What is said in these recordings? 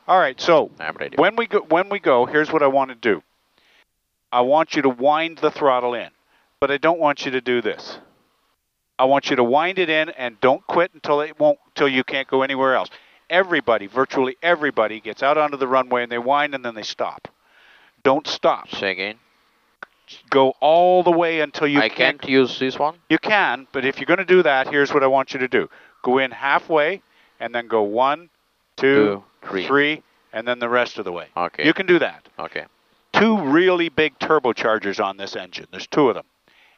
All right, so I'm ready. when we go, here's what I want to do. I want you to wind the throttle in, but I don't want you to do this. I want you to wind it in and don't quit until you can't go anywhere else. Everybody, virtually everybody, gets out onto the runway and they wind and then they stop. Don't stop. Say again. Go all the way until you I can't use this one? You can, but if you're going to do that, here's what I want you to do. Go in halfway and then go 1, 2, 3, and then the rest of the way. Okay. You can do that. Okay. 2 really big turbochargers on this engine. There's 2 of them.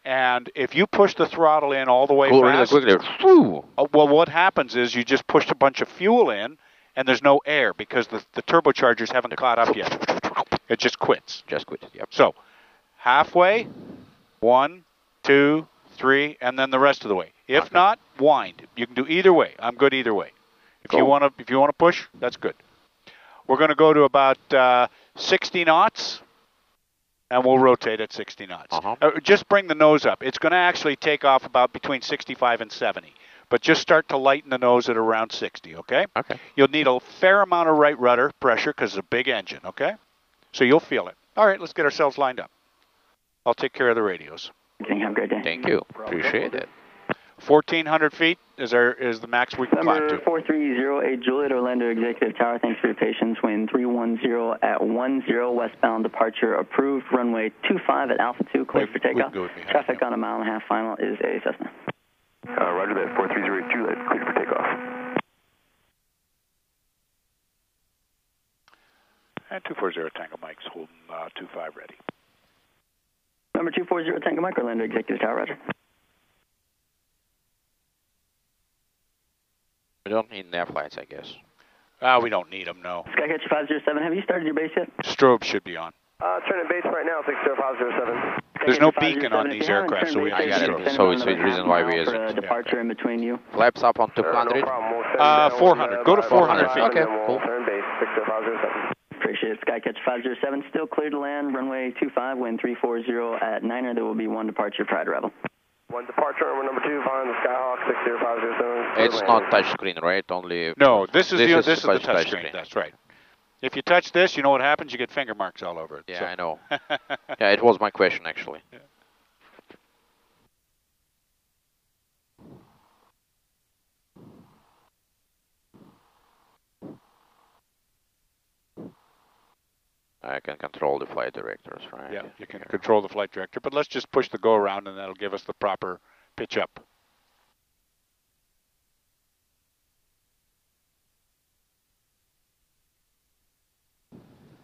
And if you push the throttle in all the way fast, really quickly. Well, what happens is you just pushed a bunch of fuel in, and there's no air because the turbochargers haven't caught up yet. It just quits. Just quit, yep. So, halfway, 1, 2, 3, and then the rest of the way. If not, wind. You can do either way. I'm good either way. If you want to push, that's good. We're going to go to about 60 knots. And we'll rotate at 60 knots. Just bring the nose up. It's going to actually take off about between 65 and 70. But just start to lighten the nose at around 60, okay? Okay. You'll need a fair amount of right rudder pressure because it's a big engine, okay? So you'll feel it. All right, let's get ourselves lined up. I'll take care of the radios. Have a great day. Thank you. Appreciate it. 1,400 feet is the max we can climb to. Number 4308 Juliet, Orlando Executive Tower. Thanks for your patience. Wind 310 at 10 westbound departure approved. Runway 25 at Alpha 2, clear for takeoff. Traffic on a 1.5 mile final is a Cessna. Roger that. 4308 Juliet, clear for takeoff. And 240 Tango Mike's holding 25 ready. Number 240 Tango Mike, Orlando Executive Tower. Roger. We don't need air flights, I guess. We don't need them, no. Skycatcher 507, have you started your base yet? Strobe should be on. Turning base right now, 60507. There's no beacon on these aircraft, so we I got it. So it's the reason why we isn't. Departure in between you. Flaps up on 200? 400. Go to 400 feet. Okay, cool. Turn base, 60507. Appreciate it. Skycatcher 507, still clear to land. Runway 25, wind 340 at 9er. There will be 1 departure prior to arrival. 1 departure, number 2, following the Skyhawk, 60507. It's not touchscreen, right? Only. No, this is the touchscreen. Touchscreen. That's right. If you touch this, you know what happens? You get finger marks all over it. Yeah, so. I know. Yeah, it was my question, actually. Yeah. I can control the flight directors, right? Yeah, you can control the flight director, but let's just push the go around and that'll give us the proper pitch up.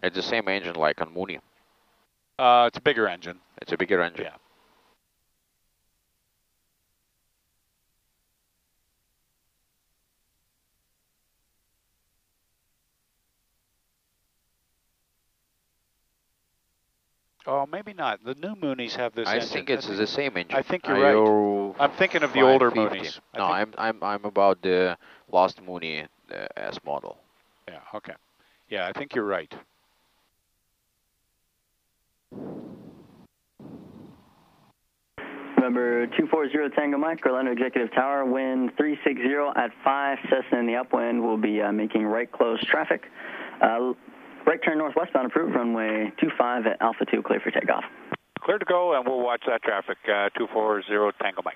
It's the same engine like on Mooney. It's a bigger engine. It's a bigger engine. Yeah. Oh, maybe not. The new Moonies have this engine. I think it's the same engine. I think you're right. I'm thinking of the older Moonies. No, I'm about the last Mooney S model. Yeah, okay. Yeah, I think you're right. Number 240 Tango Mike, Orlando Executive Tower, wind 360 at 5, Cessna in the upwind will be making right close traffic. Right turn northwestbound approved, runway 25 at Alpha 2, clear for takeoff. Clear to go, and we'll watch that traffic, 240 Tango Mike.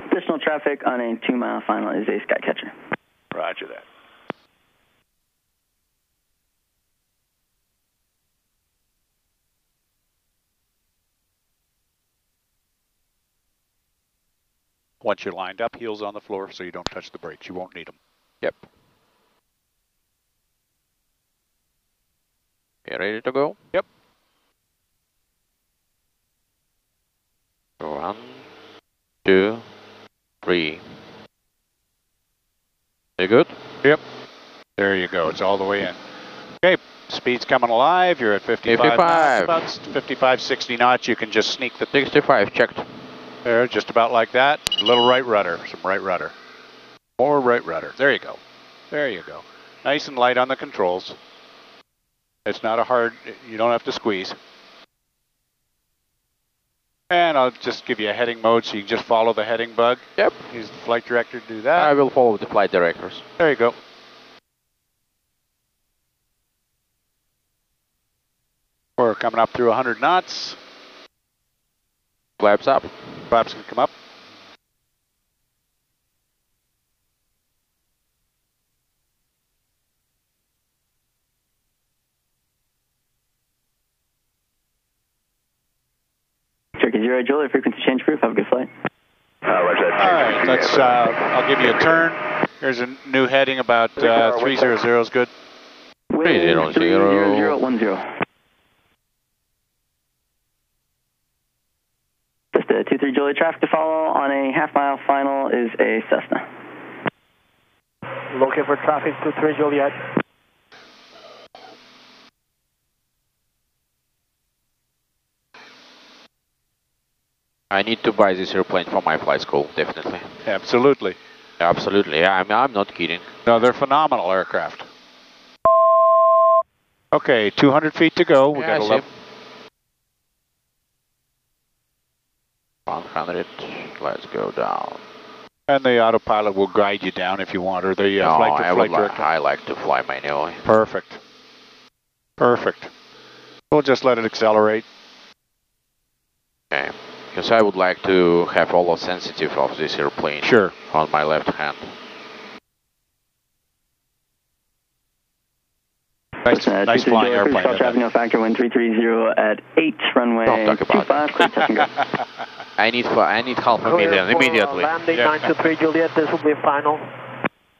Additional traffic on a 2-mile final is a Skycatcher. Roger that. Once you're lined up, heels on the floor so you don't touch the brakes. You won't need them. Yep. You ready to go? Yep. 1, 2, 3. You good? Yep. There you go. It's all the way in. Okay. Speed's coming alive. You're at 55. 55. About 55, 60 knots. You can just sneak the 65 checked. There, just about like that. A little right rudder. Some right rudder. More right rudder. There you go. There you go. Nice and light on the controls. It's not a hard, you don't have to squeeze. And I'll just give you a heading mode so you can just follow the heading bug. Yep. Use the flight director to do that. I will follow the flight directors. There you go. We're coming up through 100 knots. Flaps up. Flaps can come up. Turkey 0, Julia, frequency change proof. Have a good flight. Roger that. All right, let's. I'll give you a turn. Here's a new heading about 300 is good. 300. 30010. Just a 23 Julia traffic to follow on a half-mile final is a Cessna. Looking for traffic 23 Juliet. I need to buy this airplane for my flight school, definitely. Absolutely. Absolutely, yeah, I'm not kidding. No, they're phenomenal aircraft. Okay, 200 feet to go. We Yeah, got 100, let's go down. And the autopilot will guide you down if you want, or the No, flight director. I like to fly manually. Perfect. Perfect. We'll just let it accelerate. Okay, because I would like to have all the sensitive of this airplane. Sure. On my left hand. Nice flying airplane. Traffic no factor, wind 330 at 8, runway 25, clear touch and go. I need half a million immediately. Landing 923 Juliet, this will be final.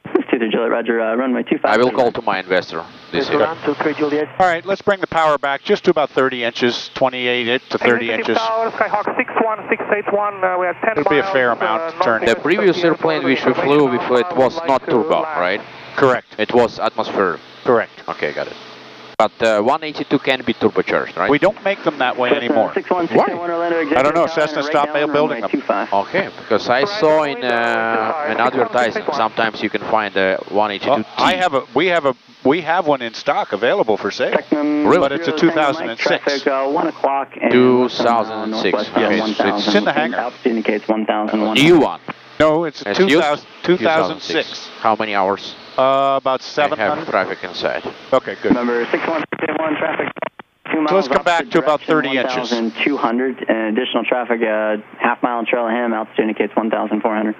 23 Juliet, roger, runway 25. I will call to my investor. This is. 23 Juliet. All right, let's bring the power back just to about 30 inches, 28 to 30 inches. Tower, Skyhawk 61681, we have 10 It'll be a fair amount to turn. The previous airplane which we flew with, it was not turbo, right? Correct. It was atmosphere. Correct. Okay, got it. But 182 can be turbocharged, right? We don't make them that way anymore. Why? I don't know. Cessna stopped building them. Okay, because I saw in an advertising sometimes you can find a 182T. We have one in stock available for sale. Really? But it's a 2006. 1 o'clock. 2006. Yes, it's in the hangar. Altitude indicates 1,001. New one. No, it's a 2006. How many hours? About I 700. have traffic inside. Okay, good. Number 6161 traffic. 2 miles. So let's come back to about 30 inches. 1,200 and additional traffic, half mile in trail of him. Altitude indicates 1,400.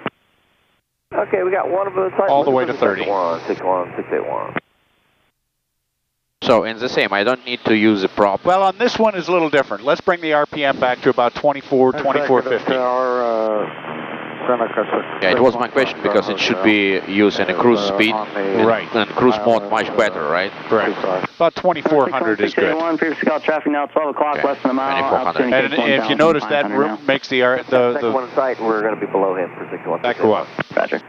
Okay, we got one of those. All the way to 30. 61681. So in the same, I don't need to use a prop. Well, on this one is a little different. Let's bring the RPM back to about 2450. Yeah, it was my question because it should be used in a cruise speed. Right. And cruise mode much better, right? Correct. About 2400 is good. Previously called traffic now 12 o'clock, Okay. less than a mile. 2400. And if you notice, that makes the One site, we're going to be below him for 61. that go up. Roger.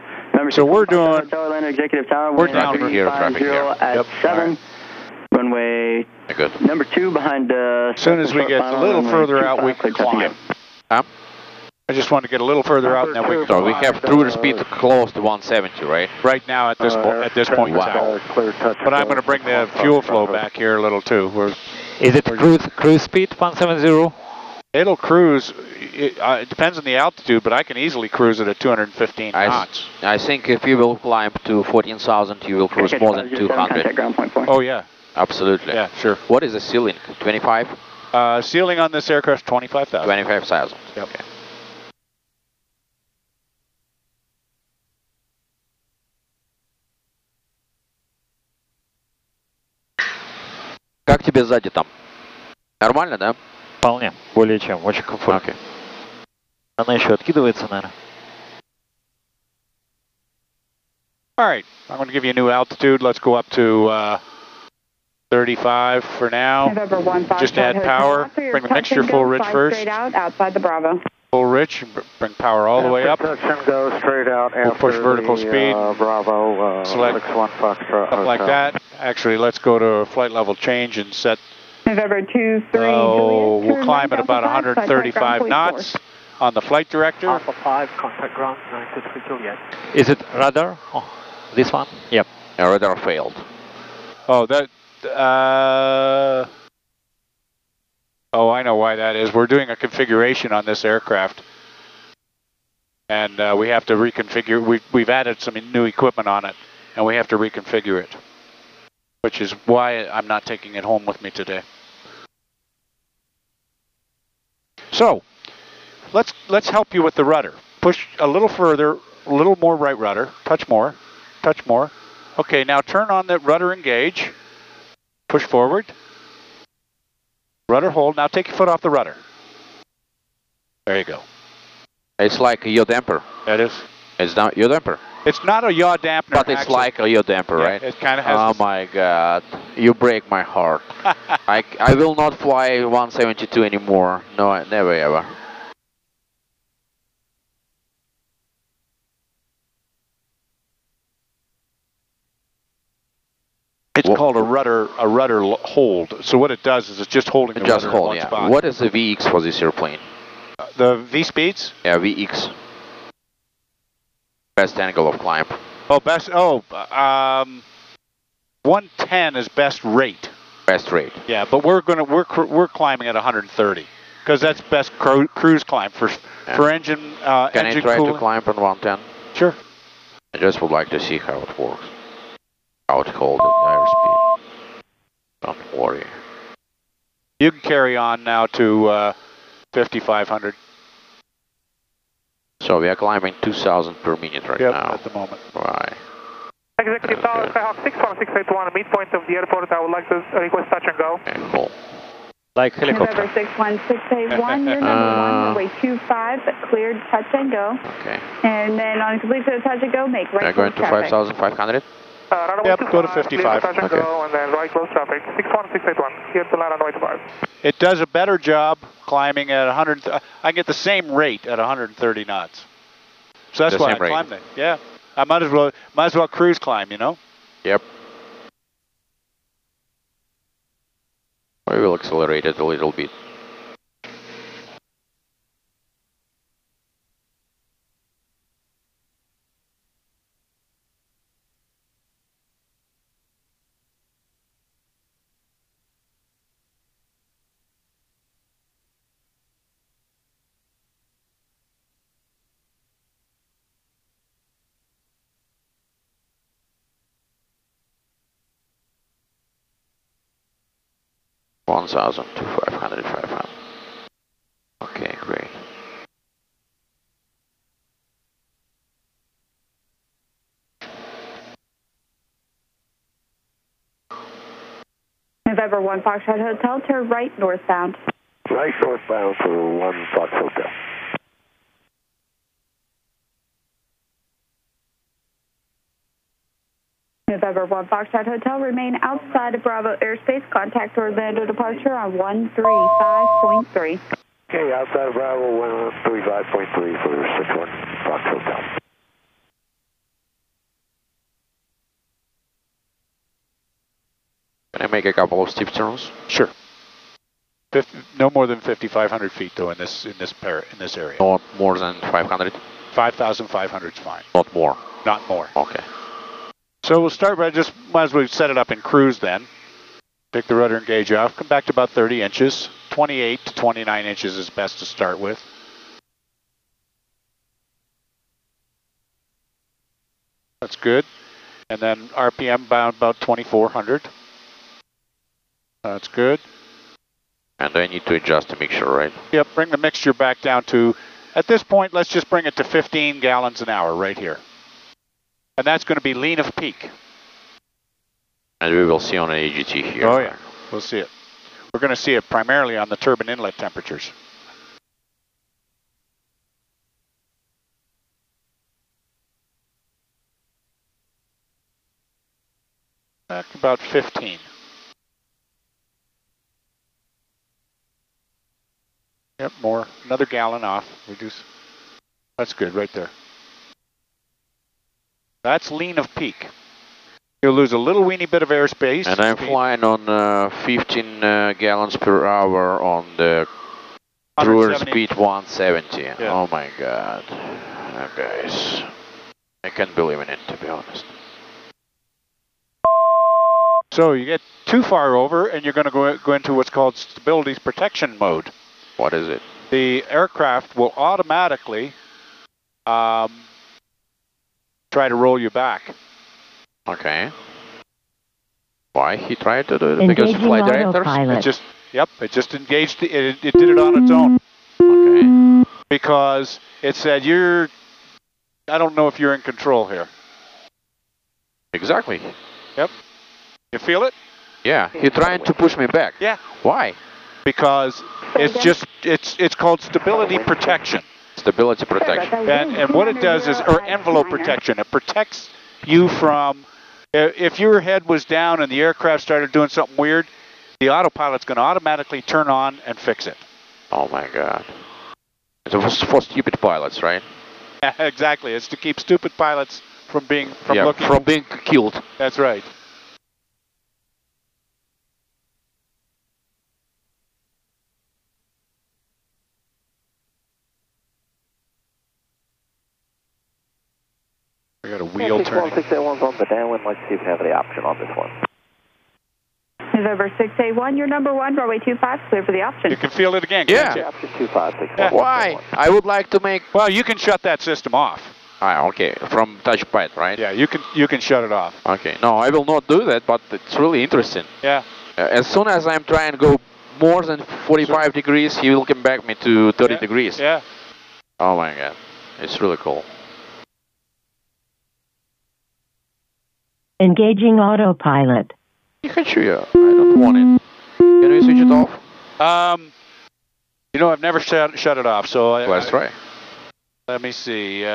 So we're doing. Executive Tower. We're Traffic here, traffic here. At 7. Runway Good. number 2 behind. As soon as we get a little further out, we can climb. I just want to get a little further out, and then we can So we have cruise speed close to 170, right? right now at this point in time. But I'm going to bring the fuel flow back here a little too. Is it cruise speed 170? It'll cruise. It depends on the altitude, but I can easily cruise it at 215 knots. I think if you will climb to 14,000, you will cruise more than 200. Oh yeah, Absolutely. yeah, sure. What is the ceiling? 25? Ceiling on this aircraft 25,000. 25,000. Yep. Okay. Как тебе сзади там? Нормально, да? Вполне, более чем, очень комфортно. Окей. Она еще откидывается, наверное. All right, I'm going to give you a new altitude. Let's go up to 35 for now. Just add power. Bring the mixture full rich first. Straight out outside the Bravo. Full rich. Bring power all the way up. Go straight out. We'll push vertical speed. Bravo. Select stuff like that. Actually, let's go to flight level change and set. November 23. Oh, we'll climb at about 135 knots on the flight director. Alpha 5, contact ground 923 Juliet. Is it radar? Oh, this one? Yep. Radar failed. Oh, that. Oh, I know why that is. We're doing a configuration on this aircraft, and we have to reconfigure. We've added some new equipment on it, and we have to reconfigure it, which is why I'm not taking it home with me today. So, let's help you with the rudder. Push a little further, a little more right rudder. Touch more. Touch more. Okay, now turn on the rudder engage. Push forward. Rudder hold. Now take your foot off the rudder. There you go. It's like a yaw damper. That is. It's not yaw damper. It's not a yaw dampener. But it's actually like a yaw damper, yeah, right? It kind of has. Oh my God! You break my heart. I will not fly 172 anymore. No, never ever. It's called a rudder hold. So what it does is it's just holding the rudder in one spot. What is the VX for this airplane? The V speeds? Yeah, VX. Best angle of climb. Oh, 110 is best rate. Best rate. Yeah, but we're climbing at 130 because that's best cruise climb for engine Can engine I try cooling. to climb on 110? Sure. I just would like to see how it works. How it holds at airspeed. Don't worry. You can carry on now to 5,500. So we are climbing 2,000 per minute right now. At the moment. Right. Executive Tower, Skyhawk 61681, midpoint of the airport. I would like to request touch and go. Okay, cool. Like helicopter. November 61681, you're number 1, runway 25, cleared touch and go. Okay. And then on completion of touch and go, make right We're going close to traffic. 5,500? Runway Yep, 25, go to 55. touch and Okay. go, and then right close traffic. 61681, here to land on runway 25. It does a better job climbing at 100. I get the same rate at 130 knots. So that's why I climbed it. Yeah, I might as well cruise climb. You know. Yep. We will accelerate it a little bit. $1,000 to 500, 500. Okay, great. November 1 Foxtrot Hotel, turn right northbound. Right northbound for 1 Fox Hotel. November 1 Foxtrot Hotel, remain outside of Bravo airspace. Contact Orlando departure on 135.3. Okay, outside of Bravo 135.3 for 61 Fox Hotel. Can I make a couple of steep turns? Sure. No more than 5,500 feet though in this area. Not more than 500? 5,500 is fine. Not more? Not more. Okay. So we'll start by might as well set it up in cruise then. Take the rudder and gauge off. Come back to about 30 inches. 28 to 29 inches is best to start with. That's good. And then RPM bound about 2,400. That's good. And I need to adjust the mixture, right? Yep, bring the mixture back down to, at this point, let's just bring it to 15 gallons an hour right here. And that's going to be lean of peak. And we will see on the AGT here. Oh yeah, we'll see it. We're going to see it primarily on the turbine inlet temperatures. That's about 15. Yep, more. Another gallon off. Reduce. That's good right there. That's lean of peak. You'll lose a little weeny bit of airspace. And I'm flying on 15 gallons per hour on the cruise speed 170. Yeah. Oh my God. Guys. I can't believe in it, to be honest. So you get too far over and you're going to go into what's called stability protection mode. What is it? The aircraft will automatically try to roll you back. Okay. Why he tried to do it? Because flight directors? It just engaged, it did it on its own. because it said you're, I don't know if you're in control here. Exactly. Yep. You feel it? Yeah, he's trying to push me back. Yeah. Why? Because it's just, it's called stability protection. Stability protection. And what it does is, or envelope protection, it protects you from, if your head was down and the aircraft started doing something weird, the autopilot's going to automatically turn on and fix it. Oh my God. It was for stupid pilots, right? Yeah, exactly. It's to keep stupid pilots from being, from being killed. That's right. We got a wheel turning. 681's on the downwind. Let's see if we have any option on this one. November 681, you're number 1, runway 25, clear for the option. You can feel it again, yeah. can't you? Option 256. Yeah. Why? I would like to make... Well, you can shut that system off. Ah, okay. From touchpad, right? Yeah, you can shut it off. Okay. No, I will not do that, but it's really interesting. Yeah. As soon as I'm trying to go more than 45 degrees, he will come back me to 30 degrees. Yeah. Oh my God. It's really cool. Engaging autopilot. I don't want it. Can we switch it off? You know, I've never shut it off, so Let's try. Let me see.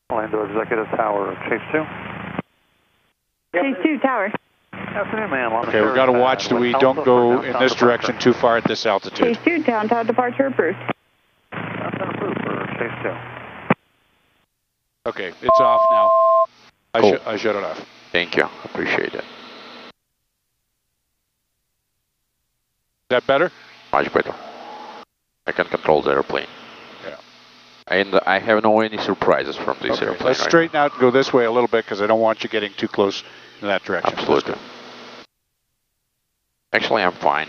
Orlando Executive Tower, Chase 2. Chase 2, tower. Afternoon, ma'am. Okay, we've got to watch that we don't go in this direction too far at this altitude. Chase 2, downtown departure approved. That's been approved for Chase 2. Okay, it's off now. Cool. I shut it off. Thank you. Appreciate it. Is that better? Much better. I can control the airplane. Yeah. And I have no any surprises from this airplane. Let's straighten out and go this way a little bit because I don't want you getting too close in that direction. Absolutely. Actually, I'm fine.